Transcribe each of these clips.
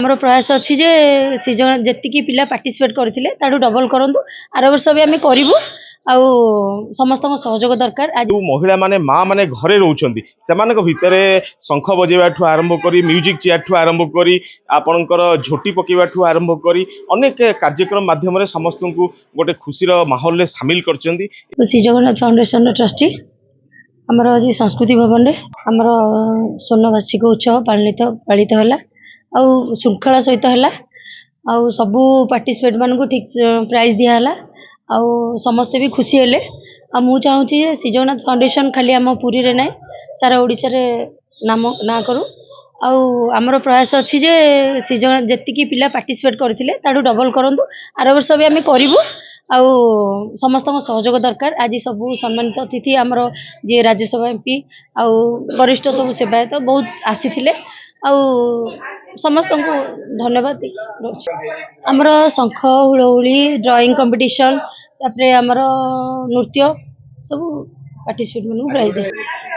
आमर प्रयास अच्छी जे सीजन जी पिला पार्टिसिपेट करते डबल करूँ आर वर्ष भी आम करूँ आउ समस्त सहयोग दरकार। आज महिला माने माँ माने घरे रोचंती सेमानक भितरे शंख बजेबा ठू आरंभ करी म्यूजिक चेयर ठू आरंभ करी आपणकर झोटी पकेबा ठू आरंभ करी अनेक कार्यक्रम माध्यम समस्त को गोटे खुशीर माहौल में सामिल करचंती। श्री जगन्नाथ फाउंडेशन ट्रस्टी आमर आज संस्कृति भवन में आमर स्वर्ण वार्षिक उत्सव पालित है आउ श्रृंखला सहित है आउ सबू पार्टिसिपेट मान को ठीक प्राइज दिहला आउ समस्ते भी खुशी हेले। आ मु चाहूँगी श्री जगन्नाथ फाउंडेशन खाली आम पुरी रे नाई सारा ओडिशा रे नाम ना करूँ आउ आमर प्रयास अच्छी जे श्री जगन्नाथ जी पिला पार्टिसिपेट करते डबल करूँ आर वर्ष भी आम करूँ आउ समस्त सहयोग दरकार। आज सबू सम्मानित अतिथि आमर जी राज्यसभा एमपी आउ वरिष्ठ सब सेवायत बहुत आसी आउ समस्त को धन्यवाद। आमर शंख हुलहुली ड्राइंग कंपटीशन तापरे आमर नृत्य सब पार्टिसिपेट मन प्राइज दे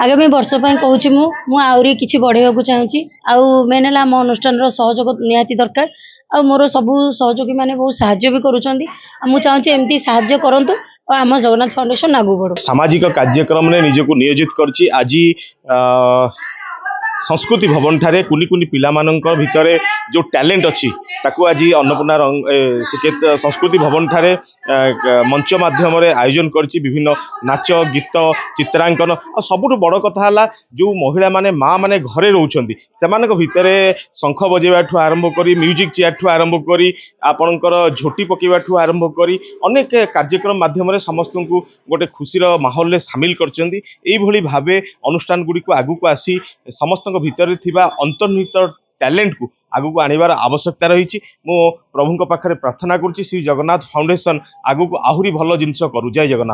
आगामी वर्ष कहूँ मु आहरी किसी बढ़ावा चाहूँगी आउ मेन है आम अनुष्ठान सहयोग निहाती दरकार आ मोर सबू सहयोगी मैंने बहुत साहाय्य भी करुँच चाहूँगी एमती साहाय्य करंतु आम जगन्नाथ फाउंडेशन आगू बढ़ो। सामाजिक कार्यक्रम में निजक नियोजित करछि आज संस्कृति भवन ठारे कुनी कुनी पिला मानकर भितरे जो टैलेंट अच्छी ताकू आज अन्नपूर्णा संस्कृति भवन ठारे मंच माध्यम आयोजन करछि विभिन्न नाच गीत चित्रांकन और सबुठ बड़ कथा है जो महिला माने माँ माने घरे रोचंती सेमानक भितरे शंख बजेबा ठू आरंभ करी म्यूजिक चेयर ठू आरंभ करी आपणकर झोटी पकेबा ठू आरंभ करी अनेक कार्यक्रम माध्यम समस्त को गोटे खुशीर माहौल में सामिल करचंती। एई भली भावे अनुष्ठान गुडी को आगु को आसी समस्त भितर थिबा अंतर्निहित टैलेंट को आगु को आनिबार आवश्यकता रही। मो प्रभु पाखरे प्रार्थना करुच्ची श्री जगन्नाथ फाउंडेशन आगु को आहुरी भल जिनस करू। जय जगन्नाथ।